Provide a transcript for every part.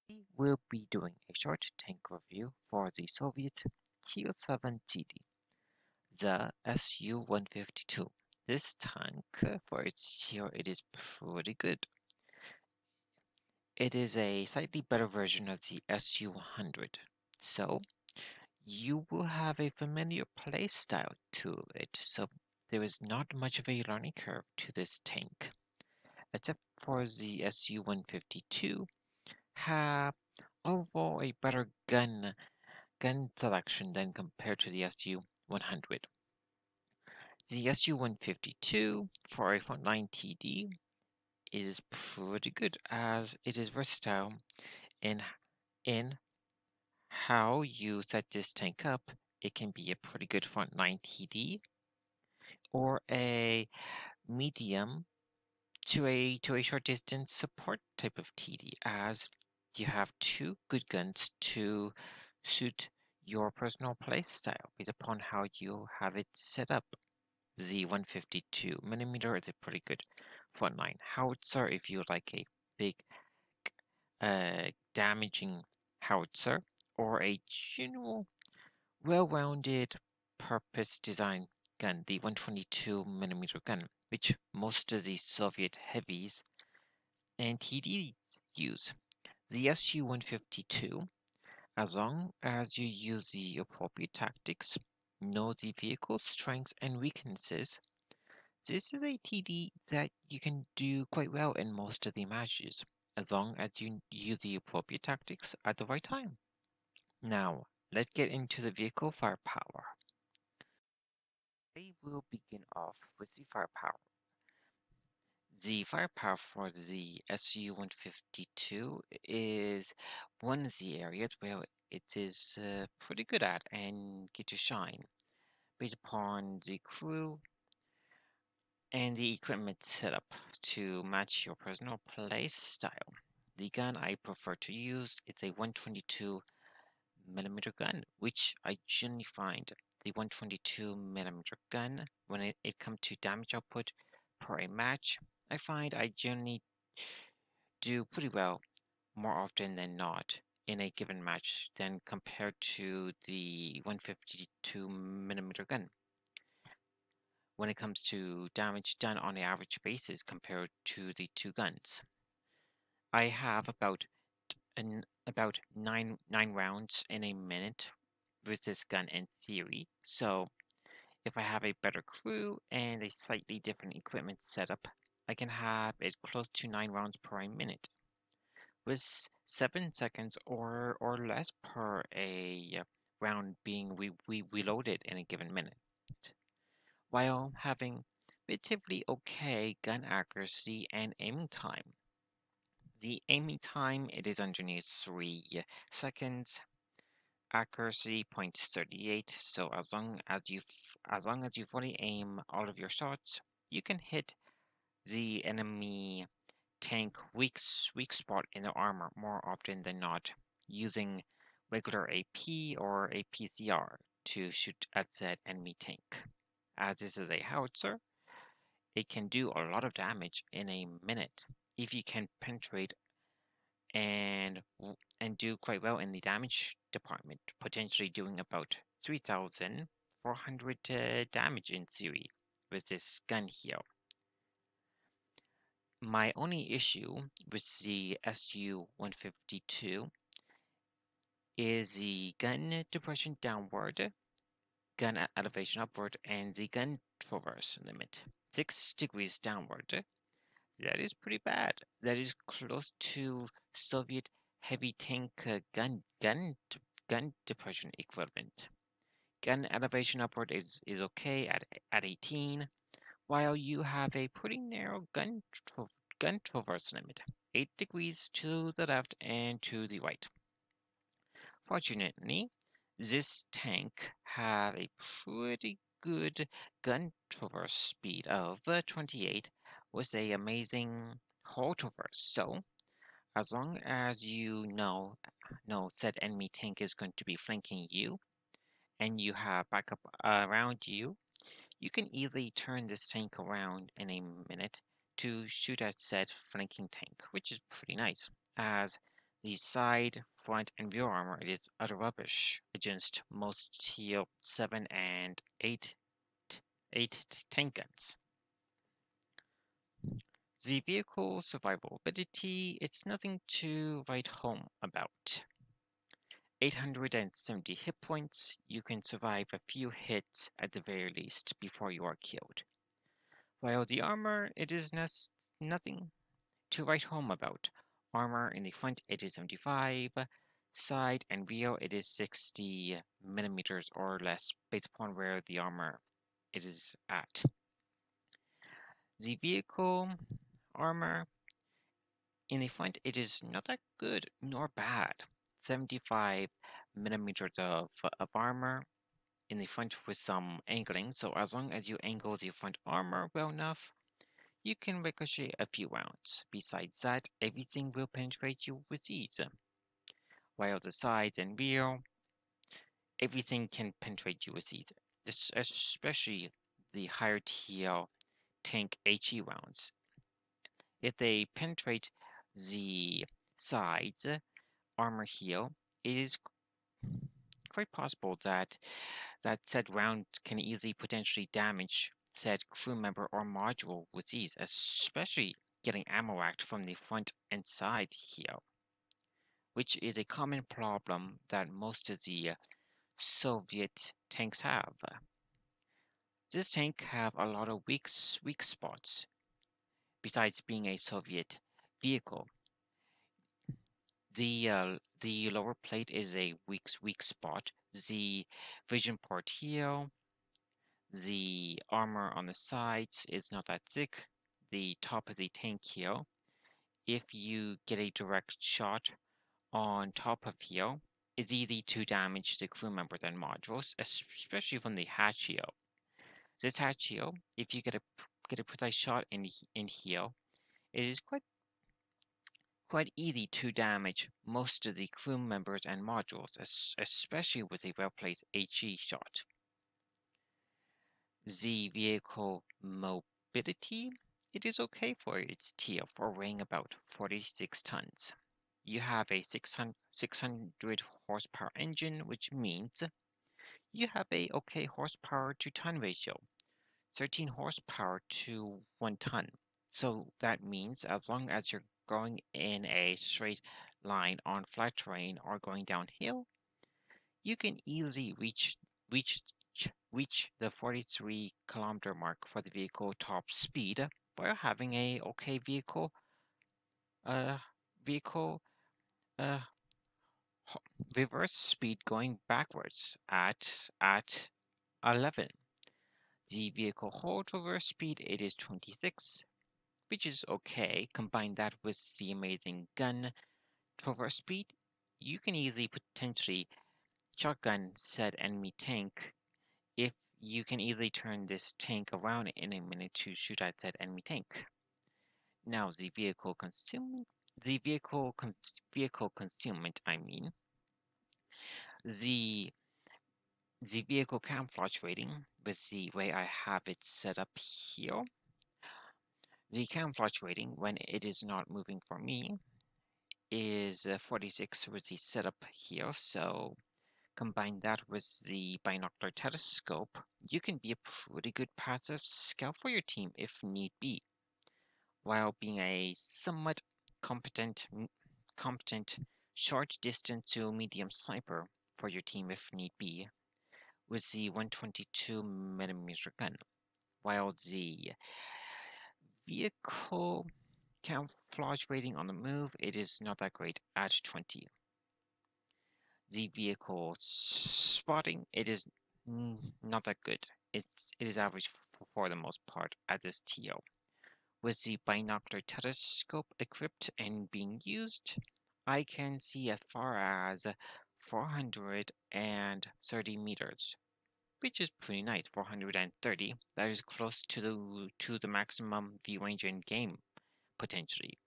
We will be doing a short tank review for the Soviet T-7TD, the SU-152. This tank, for its year, it is pretty good. It is a slightly better version of the SU-100, so you will have a familiar playstyle to it, so there is not much of a learning curve to this tank, except for the SU-152 have overall a better gun selection than compared to the SU-100. The SU-152 for a frontline TD is pretty good as it is versatile in in how you set this tank up. It can be a pretty good frontline TD or a medium to a short distance support type of TD, as you have two good guns to suit your personal playstyle based upon how you have it set up. The 152mm is a pretty good frontline howitzer if you like a big damaging howitzer, or a general well-rounded purpose design gun, the 122mm gun, which most of the Soviet heavies and TD use. The SU-152, as long as you use the appropriate tactics, know the vehicle's strengths and weaknesses, this is a TD that you can do quite well in most of the matches, as long as you use the appropriate tactics at the right time. Now, let's get into the vehicle firepower. I will begin off with the firepower. The firepower for the SU-152 is one of the areas where it is pretty good at and get to shine, based upon the crew and the equipment setup to match your personal play style. The gun I prefer to use is a 122mm gun, which I generally find the 122mm gun, when it comes to damage output per a match, I find I generally do pretty well more often than not in a given match than compared to the 152mm gun when it comes to damage done on an average basis compared to the two guns. I have about nine rounds in a minute with this gun in theory, so if I have a better crew and a slightly different equipment setup, I can have it close to 9 rounds per minute, with 7 seconds or less per a round being reloaded in a given minute, while having relatively okay gun accuracy and aiming time. The aiming time, it is underneath 3 seconds. Accuracy 0.38. So as long as you fully aim all of your shots, you can hit the enemy tank weak spot in the armor more often than not, using regular AP or a PCR to shoot at said enemy tank. As this is a howitzer, it can do a lot of damage in a minute if you can penetrate and do quite well in the damage department, potentially doing about 3,400 damage in theory with this gun here. My only issue with the SU-152 is the gun depression downward, gun elevation upward, and the gun traverse limit. 6 degrees downward. That is pretty bad. That is close to Soviet heavy tank gun depression equivalent. Gun elevation upward is okay at 18, while you have a pretty narrow gun traverse limit, 8 degrees to the left and to the right. Fortunately, this tank have a pretty good gun traverse speed of 28 with a amazing hull traverse. So as long as you know said enemy tank is going to be flanking you and you have backup around you, you can easily turn this tank around in a minute to shoot at said flanking tank, which is pretty nice, as The side, front, and rear armor it is utter rubbish against most Tier 7 and 8 tank guns. The vehicle survivability, it's nothing to write home about. 870 hit points, you can survive a few hits at the very least before you are killed. While the armor, it is nothing to write home about. Armor in the front it is 75, side and rear it is 60 millimeters or less based upon where the armor it is at. The vehicle armor in the front it is not that good nor bad. 75 millimeters of armor in the front with some angling, so as long as you angle the front armor well enough, you can ricochet a few rounds. Besides that, everything will penetrate you with ease. While the sides and rear, everything can penetrate you with ease, especially the higher tier tank HE rounds. If they penetrate the sides, armor here, it is quite possible that said round can easily potentially damage said crew member or module with ease, especially getting ammo racked from the front and side here, which is a common problem that most of the Soviet tanks have. This tank have a lot of weak spots. Besides being a Soviet vehicle, the lower plate is a weak spot. The vision port here, the armor on the sides is not that thick. The top of the tank here, if you get a direct shot on top of here, it's easy to damage the crew members and modules, especially from the hatch here. This hatch here, if you get a precise shot in here, it is quite easy to damage most of the crew members and modules, especially with a well-placed HE shot. The vehicle mobility, it is okay for its tier for weighing about 46 tons. You have a 600 horsepower engine, which means you have a okay horsepower to ton ratio, 13 horsepower to 1 ton. So that means as long as you're going in a straight line on flat terrain or going downhill, you can easily reach the 43-kilometer mark for the vehicle top speed while having a okay vehicle uh, reverse speed going backwards at 11. The vehicle hold reverse speed it is 26, which is okay. Combine that with the amazing gun reverse speed, you can easily potentially shotgun said enemy tank if you can easily turn this tank around in a minute to shoot at said enemy tank. Now the vehicle concealment, I mean, the vehicle camouflage rating with the way I have it set up here. The camouflage rating when it is not moving for me is 46 with the setup here, so combine that with the binocular telescope, you can be a pretty good passive scout for your team if need be, while being a somewhat competent short distance to medium sniper for your team if need be, with the 122mm gun, while the vehicle camouflage rating on the move, it is not that great at 20. The vehicle spotting, it is not that good. It is average for the most part at this TL. With the binocular telescope equipped and being used, I can see as far as 430 meters, which is pretty nice. 430. That is close to the maximum view range in game potentially,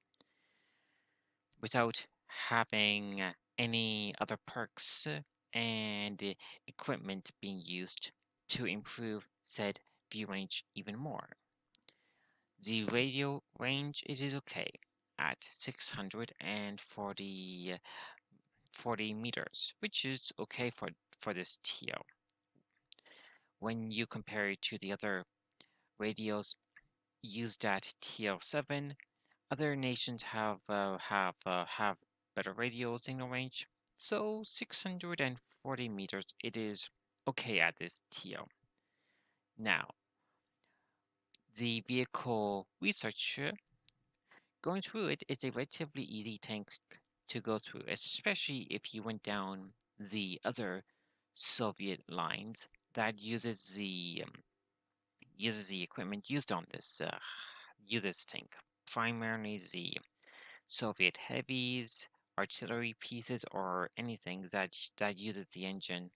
without having any other perks and equipment being used to improve said view range even more. The radio range it is okay at 640 meters, which is okay for this TL. When you compare it to the other radios used at TL7, other nations have better radio signal range, so 640 meters it is okay at this TL. Now, the vehicle researcher going through it, it's a relatively easy tank to go through, especially if you went down the other Soviet lines that uses the equipment used on this uses tank, primarily the Soviet heavies, artillery pieces, or anything that uses the engine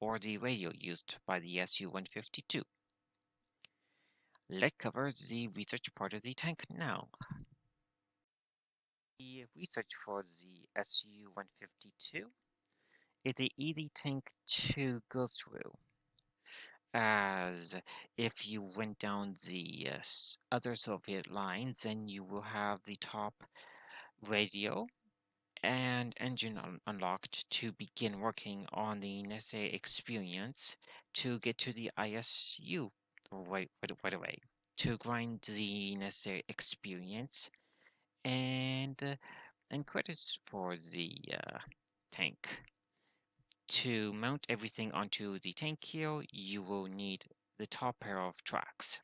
or the radio used by the SU-152. Let's cover the research part of the tank now. The research for the SU-152 is an easy tank to go through, as if you went down the other Soviet lines, then you will have the top radio and engine unlocked to begin working on the necessary experience to get to the ISU right away, to grind the necessary experience and credits for the tank. To mount everything onto the tank keel, you will need the top pair of tracks.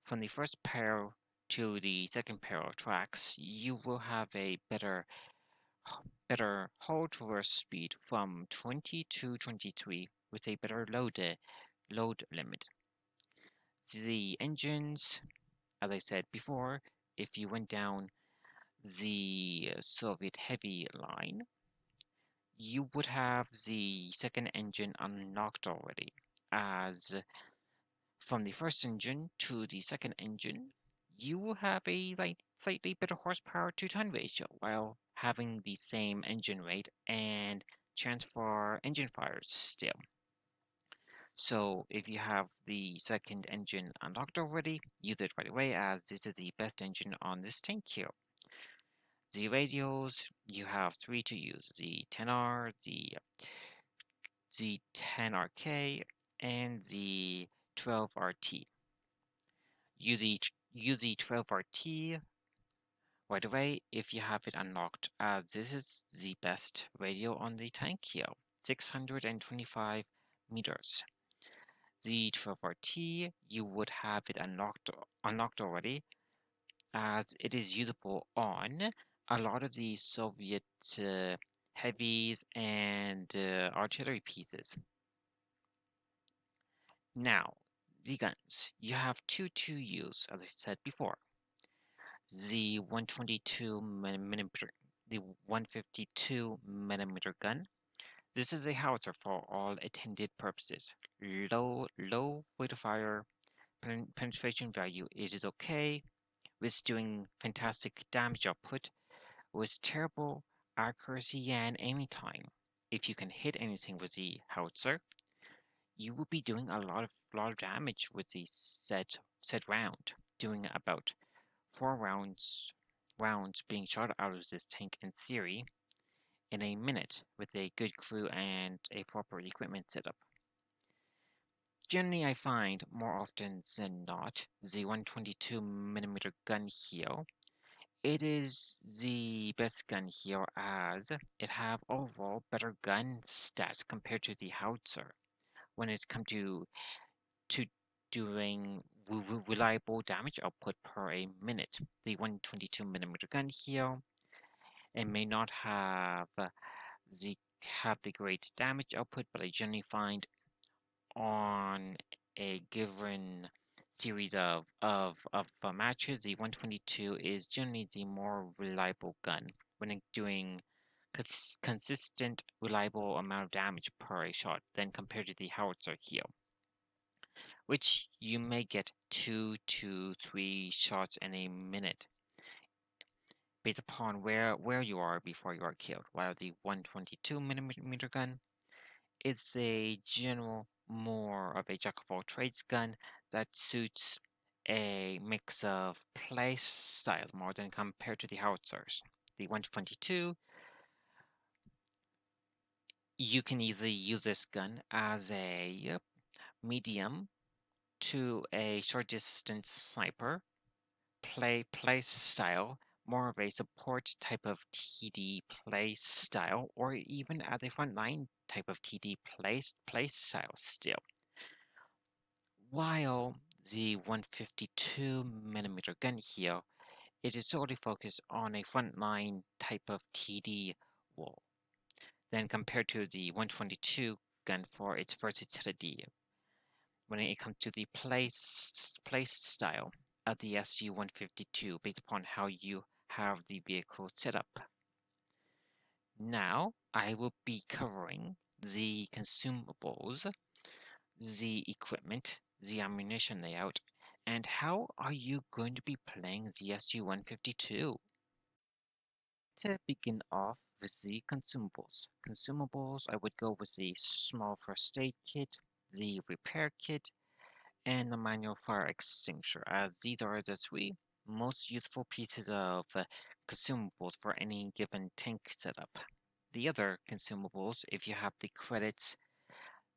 From the first pair to the second pair of tracks, you will have a better hull traverse speed from 20 to 23 with a better load limit. The engines, as I said before, if you went down the Soviet heavy line, you would have the second engine unlocked already, as from the first engine to the second engine, you will have a slightly better horsepower to ton ratio while having the same engine rate and transfer engine fires still. So if you have the second engine unlocked already, use it right away, as this is the best engine on this tank here. The radios, you have three to use: the 10R, the 10RK, and the 12RT. Use the 12RT right away if you have it unlocked, as this is the best radio on the tank here, 625 meters. The 12RT, you would have it unlocked already, as it is usable on a lot of the Soviet heavies and artillery pieces. Now, the guns. You have two to use, as I said before. The 122 millimeter, the 152 millimeter gun. This is a howitzer for all intended purposes. Low rate of fire, penetration value, it is okay, with doing fantastic damage output, with terrible accuracy and aiming time. If you can hit anything with the howitzer, you will be doing a lot of damage with the said round, doing about 4 rounds being shot out of this tank in theory in a minute with a good crew and a proper equipment setup. Generally, I find more often than not the 122 millimeter gun here. It is the best gun here, as it have overall better gun stats compared to the howitzer when it comes to doing reliable damage output per a minute. The 122 millimeter gun here, it may not the great damage output, but I generally find on a given series of matches, the 122 is generally the more reliable gun when doing consistent, reliable amount of damage per a shot than compared to the howitzer here, which you may get 2 to 3 shots in a minute based upon where you are before you are killed, while the 122 millimeter gun, it's a general more of a jack of all trades gun that suits a mix of play style more than compared to the howitzers. The 122, you can easily use this gun as a medium to a short distance sniper play style, more of a support type of TD play style, or even at the front line type of TD play style still. While the 152 mm gun here, it is solely focused on a frontline type of TD wall. Then compared to the 122 gun for its versatility when it comes to the place style of the SU-152 based upon how you have the vehicle set up. Now I will be covering the consumables, the equipment, the ammunition layout, and how are you going to be playing the SU-152. To begin off with the consumables. Consumables, I would go with the small first aid kit, the repair kit, and the manual fire extinguisher, as these are the three most useful pieces of consumables for any given tank setup. The other consumables, if you have the credits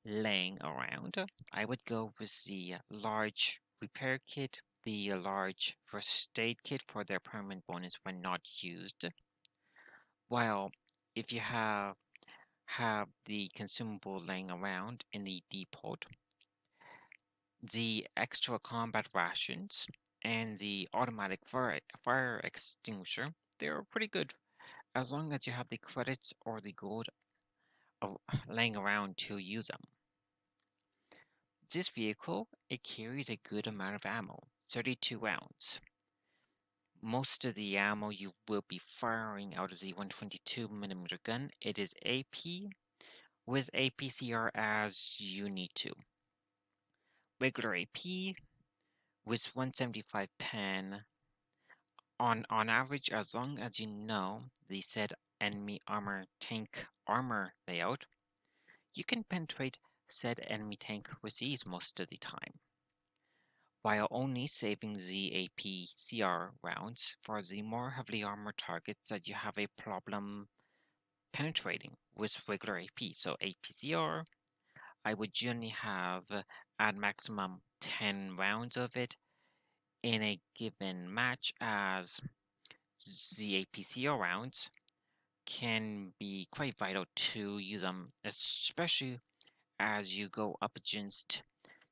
laying around, I would go with the large repair kit, the large first aid kit for their permanent bonus when not used, while if you have the consumable laying around in the depot, the extra combat rations and the automatic fire extinguisher, they're pretty good as long as you have the credits or the gold of laying around to use them. This vehicle, it carries a good amount of ammo, 32 rounds. Most of the ammo you will be firing out of the 122mm gun, it is AP with APCR as you need to. Regular AP with 175 pen on average, as long as you know the said enemy armor tank armor layout, you can penetrate said enemy tank with ease most of the time, while only saving the APCR rounds for the more heavily armored targets that you have a problem penetrating with regular AP. So APCR, I would generally have at maximum 10 rounds of it in a given match, as the APCR rounds can be quite vital to use them, especially as you go up against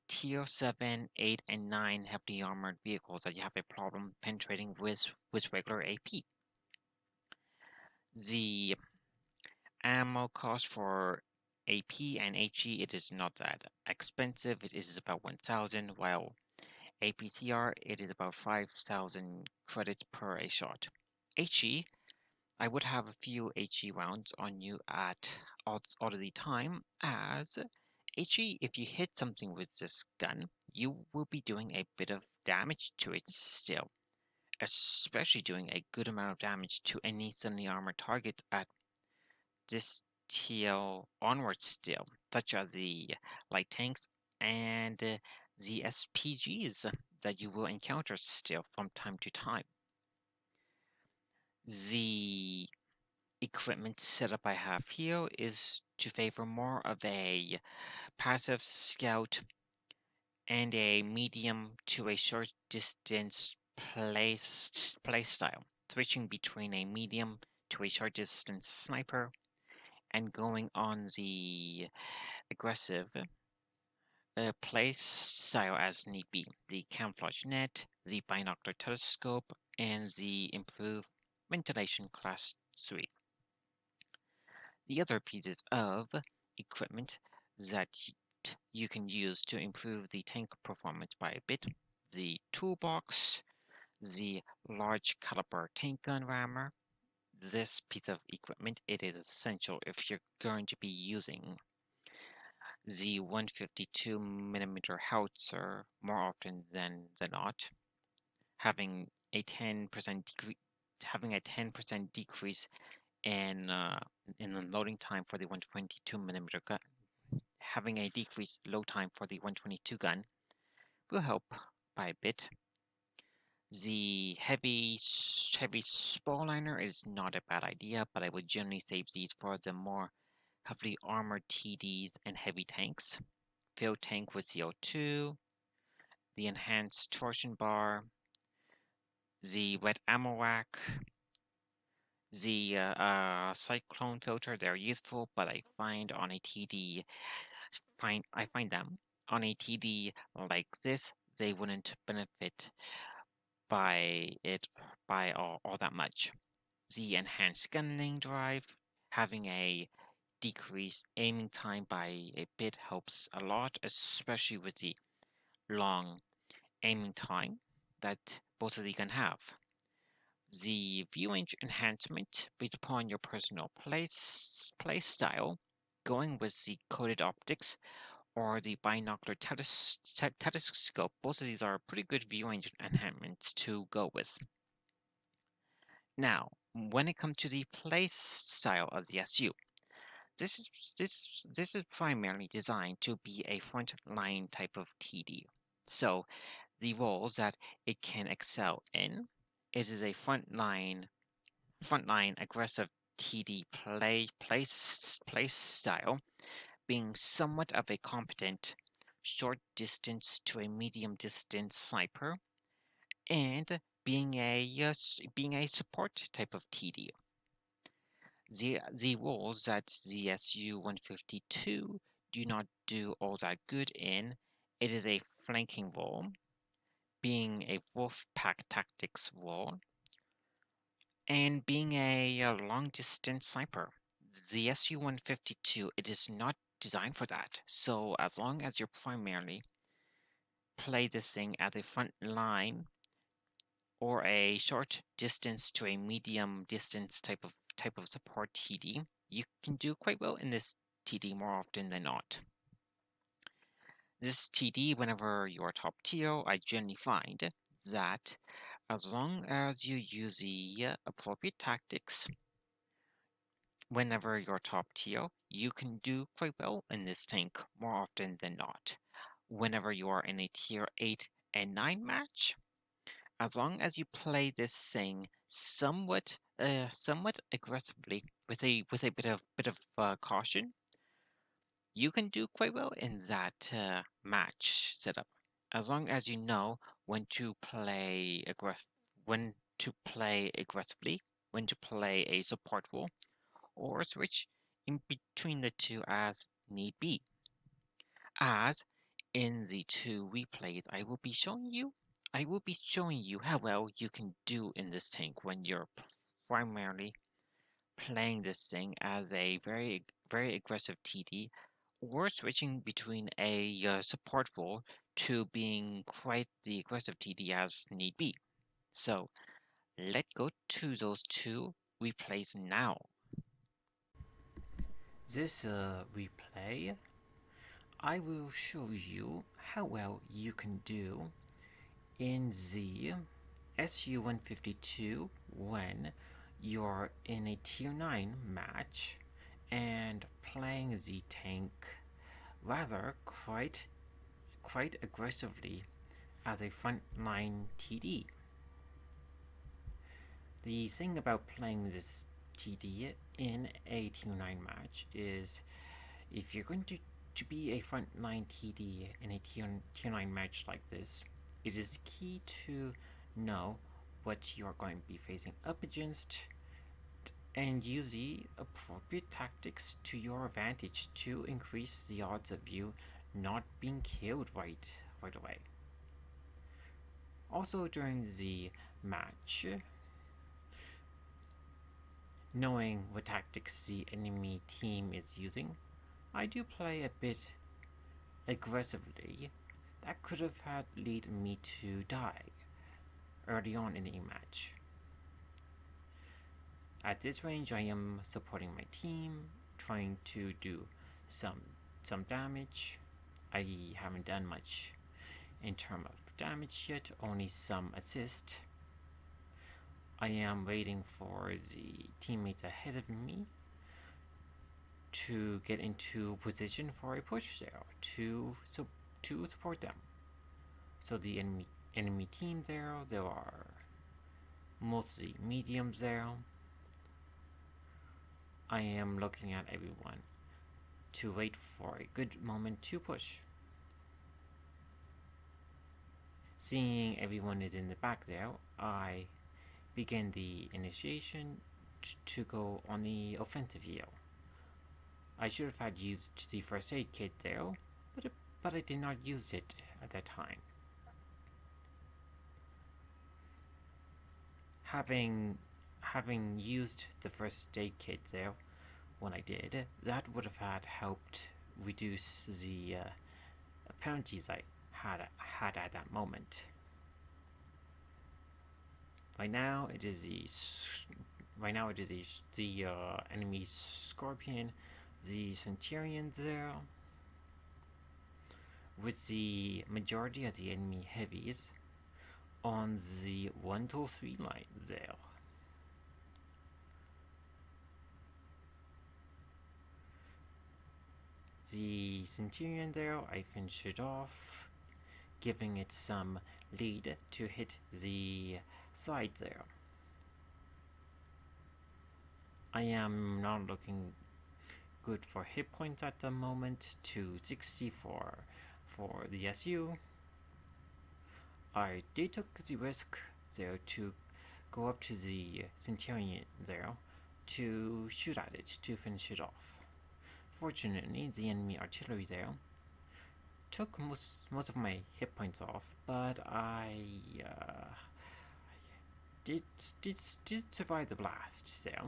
tier 7, 8, and 9 heavily armored vehicles that you have a problem penetrating with regular AP. The ammo cost for AP and HE, it is not that expensive. It is about 1,000, while APCR, it is about 5,000 credits per a shot. HE, I would have a few HE rounds on you at all of the time, as HE, if you hit something with this gun, you will be doing a bit of damage to it still, especially doing a good amount of damage to any suddenly armored target at this TL onwards still, such as the light tanks and the SPGs that you will encounter still from time to time. The equipment setup I have here is to favor more of a passive scout and a medium to a short distance play style, switching between a medium to a short distance sniper and going on the aggressive play style as need be. The camouflage net, the binocular telescope, and the improved ventilation class 3. The other pieces of equipment that you can use to improve the tank performance by a bit: the toolbox, the large caliber tank gun rammer. This piece of equipment, it is essential if you're going to be using the 152mm howitzer more often than not, having a 10% decrease in the loading time for the 122mm gun, having a decreased load time for the 122 gun will help by a bit. The heavy spall liner is not a bad idea, but I would generally save these for the more heavily armored TDs and heavy tanks. Fuel tank with CO2, the enhanced torsion bar, the wet ammo rack, the cyclone filter. They're useful, but I find on a TD, I find them on a TD like this, they wouldn't benefit by it by all that much. The enhanced gunning drive, having a decreased aiming time by a bit helps a lot, especially with the long aiming time that both of you can have. The viewing enhancement based upon your personal play style, going with the coated optics or the binocular telescope, both of these are pretty good viewing enhancements to go with. Now, when it comes to the play style of the SU, this is primarily designed to be a front line type of TD. So the roles that it can excel in, it is a frontline aggressive TD play style, being somewhat of a competent short distance to a medium distance sniper, and being a support type of TD. The roles that the SU-152 do not do all that good in, it is a flanking role, being a wolf pack tactics role, and being a long distance sniper. The SU-152, it is not designed for that. So as long as you primarily play this thing at the front line or a short distance to a medium distance type of support TD, you can do quite well in this TD more often than not. This TD, whenever you're top tier, I generally find that as long as you use the appropriate tactics, whenever you're top tier, you can do quite well in this tank more often than not. Whenever you are in a tier 8 and 9 match, as long as you play this thing somewhat aggressively with a bit of caution, you can do quite well in that match setup. As long as you know when to play aggressively, when to play a support role, or switch in between the two as need be. As in the two replays I will be showing you how well you can do in this tank when you're primarily playing this thing as a very aggressive TD, or switching between a support role to being quite the aggressive TD as need be. So let's go to those two replays now. This replay, I will show you how well you can do in the SU-152 when you're in a tier 9 match and playing the tank rather quite aggressively as a frontline TD. The thing about playing this TD in a tier 9 match is if you're going to be a frontline TD in a tier 9 match like this, it is key to know what you're going to be facing up against and use the appropriate tactics to your advantage to increase the odds of you not being killed right away. Also during the match, knowing what tactics the enemy team is using, I do play a bit aggressively. That could have had led me to die early on in the match. At this range, I am supporting my team, trying to do some damage. I haven't done much in terms of damage yet, only some assist. I am waiting for the teammates ahead of me to get into position for a push there to support them, so the enemy enemy team there. There are mostly mediums there. I am looking at everyone to wait for a good moment to push. Seeing everyone is in the back there, I begin the initiation to go on the offensive here. I should have had used the first aid kit there, but I did not use it at that time. Having used the first aid kit there when I did, that would have helped reduce the penalties I had at that moment. Right now it is the enemy Scorpion, the Centurion there, with the majority of the enemy heavies on the 1 to 3 line there. The Centurion there, I finished it off, giving it some lead to hit the side there. I am not looking good for hit points at the moment, 264 for the SU. I did take the risk there to go up to the Centurion there to shoot at it to finish it off. Fortunately, the enemy artillery there took most of my hit points off, but I did survive the blast there.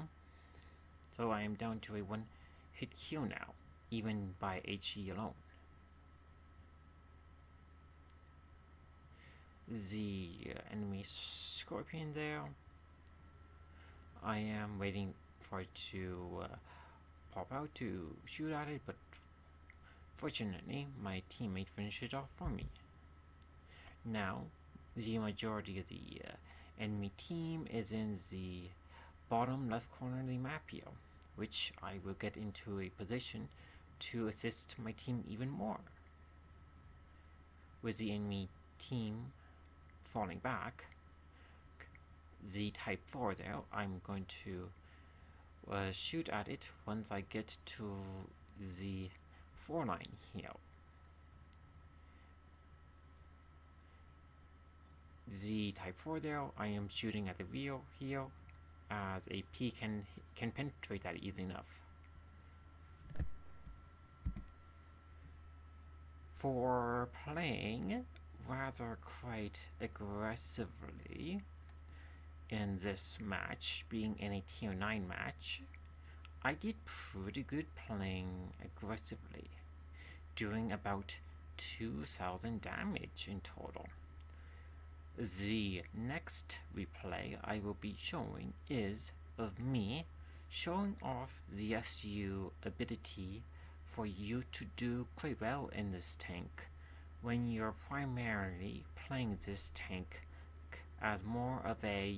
So I am down to a 1-hit kill now, even by HE alone. The enemy Scorpion there, I am waiting for it to pop out to shoot at it, but fortunately my teammate finished it off for me. Now the majority of the enemy team is in the bottom left corner of the map here, which I will get into a position to assist my team even more. With the enemy team falling back, the Type 4 there, I'm going to shoot at it once I get to the 4 line here. The Type 4 there, I am shooting at the rear here, as a P can penetrate that easily enough. For playing rather quite aggressively in this match, being in a tier 9 match, I did pretty good playing aggressively, doing about 2,000 damage in total. The next replay I will be showing is of me showing off the SU ability for you to do quite well in this tank when you're primarily playing this tank as more of a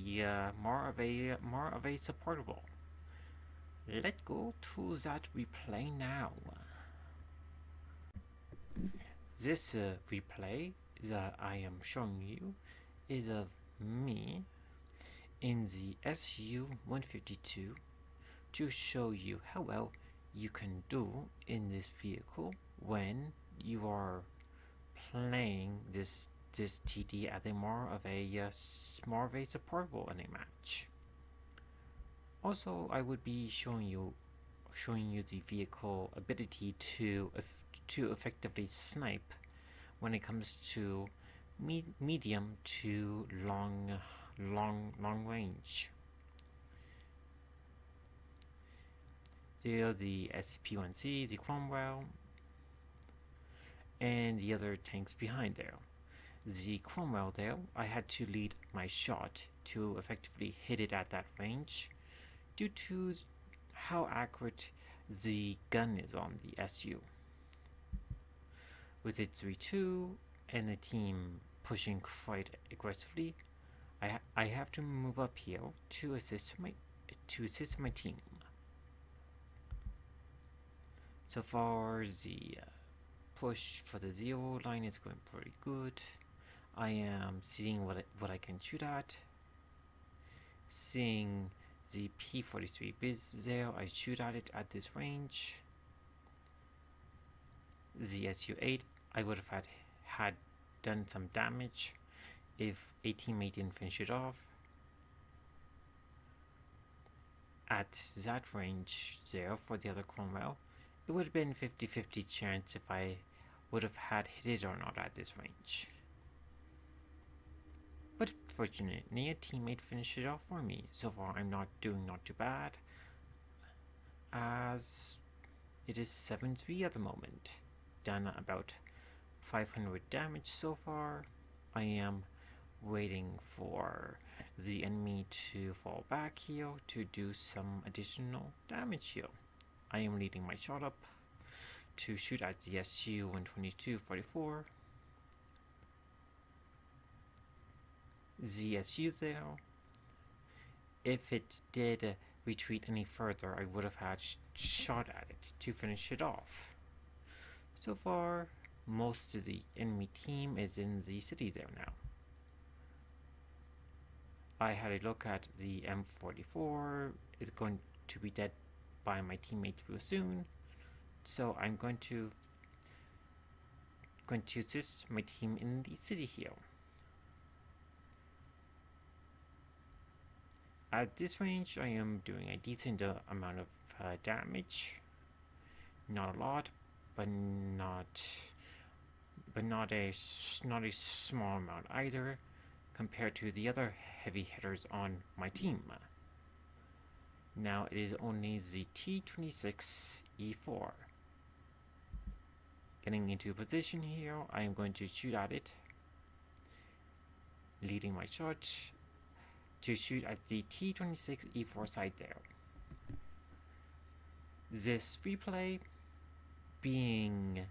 supportable. Let's go to that replay now. This replay that I am showing you is of me in the SU-152 to show you how well you can do in this vehicle when you are playing this TD as a more of a supportable in a match. Also, I would be showing you the vehicle ability to effectively snipe when it comes to medium to long range. There are the SP1C, the Cromwell, and the other tanks behind there. The Cromwell there, I had to lead my shot to effectively hit it at that range due to how accurate the gun is on the SU. With its 3-2 and the team pushing quite aggressively, I have to move up here to assist my team. So far, the push for the 0 line is going pretty good. I am seeing what I can shoot at. Seeing the P-43 Bizzale, I shoot at it at this range. The SU-8, I would have had done some damage if a teammate didn't finish it off. At that range there for the other Cromwell, it would have been 50-50 chance if I would have had hit it or not at this range. But fortunately, a teammate finished it off for me. So far, I'm not too bad, as it is 7-3 at the moment. Done about 500 damage so far. I am waiting for the enemy to fall back here to do some additional damage here. I am leading my shot up to shoot at the SU-152 44. The SU there. If it did retreat any further, I would have had shot at it to finish it off. So far, most of the enemy team is in the city there now. I had a look at the M44. It's going to be dead by my teammates real soon, so I'm going to assist my team in the city here. At this range, I am doing a decent amount of damage. Not a lot, but not a small amount either, compared to the other heavy hitters on my team. Now it is only the T-26E4. Getting into position here, I am going to shoot at it, leading my shot to shoot at the T-26E4 side there. This replay being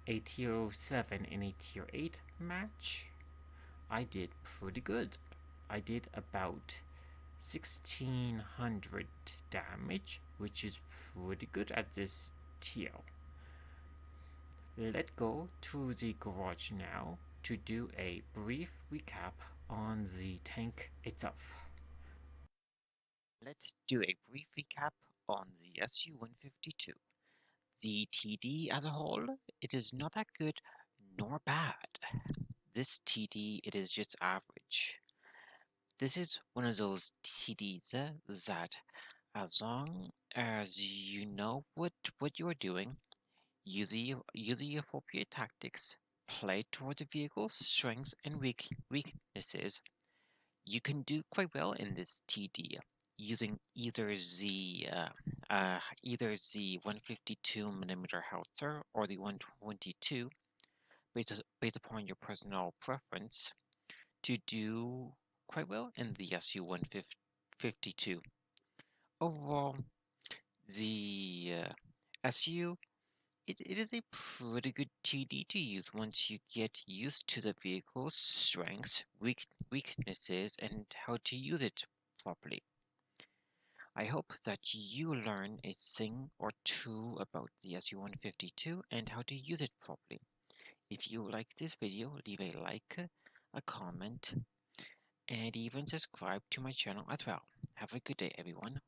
a tier 7 and a tier 8 match, I did pretty good. I did about 1600 damage, which is pretty good at this tier. Let's go to the garage now to do a brief recap on the tank itself. Let's do a brief recap on the SU-152. The TD as a whole, it is not that good nor bad. This TD, it is just average. This is one of those TDs that as long as you know what you're doing, use the appropriate tactics, play toward the vehicle's strengths and weaknesses, you can do quite well in this TD using either the 152mm howitzer or the 122, based upon your personal preference, to do quite well in the SU-152. Overall, the SU, it is a pretty good TD to use once you get used to the vehicle's strengths, weaknesses, and how to use it properly. I hope that you learn a thing or two about the SU-152 and how to use it properly. If you like this video, leave a like, a comment, and even subscribe to my channel as well. Have a good day, everyone.